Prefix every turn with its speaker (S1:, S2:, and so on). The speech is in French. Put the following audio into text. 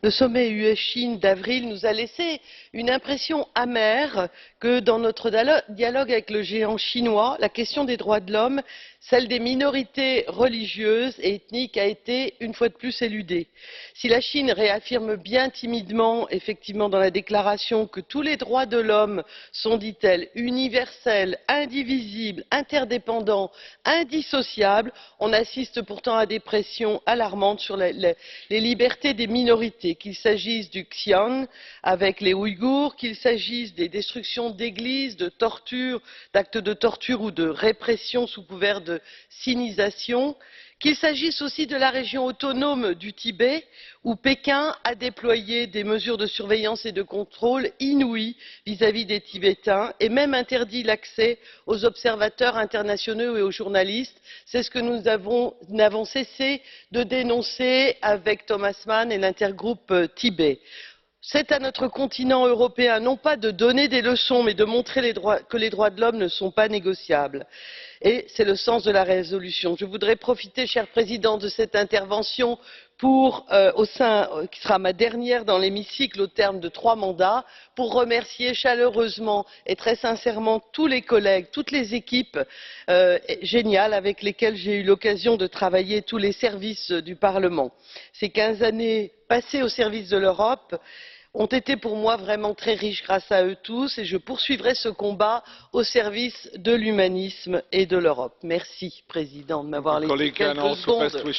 S1: Le sommet UE-Chine d'avril nous a laissé une impression amère que dans notre dialogue avec le géant chinois, la question des droits de l'homme, celle des minorités religieuses et ethniques a été une fois de plus éludée. Si la Chine réaffirme bien timidement, effectivement dans la déclaration, que tous les droits de l'homme sont, dit-elle, universels, indivisibles, interdépendants, indissociables, on assiste pourtant à des pressions alarmantes sur les libertés des minorités, qu'il s'agisse du Xinjiang avec les Ouïghours, qu'il s'agisse des destructions d'églises, de torture, d'actes de torture ou de répression sous couvert de sinisation, qu'il s'agisse aussi de la région autonome du Tibet, où Pékin a déployé des mesures de surveillance et de contrôle inouïes vis-à-vis des Tibétains et même interdit l'accès aux observateurs internationaux et aux journalistes. C'est ce que nous n'avons cessé de dénoncer avec Thomas Mann et l'intergroupe Tibet. C'est à notre continent européen non pas de donner des leçons mais de montrer que les droits de l'homme ne sont pas négociables. Et c'est le sens de la résolution. Je voudrais profiter, cher Président, de cette intervention qui sera ma dernière dans l'hémicycle au terme de 3 mandats, pour remercier chaleureusement et très sincèrement tous les collègues, toutes les équipes géniales avec lesquelles j'ai eu l'occasion de travailler, tous les services du Parlement. Ces 15 années passées au service de l'Europe ont été pour moi vraiment très riches grâce à eux tous, et je poursuivrai ce combat au service de l'humanisme et de l'Europe. Merci, Président, de m'avoir laissé quelques secondes.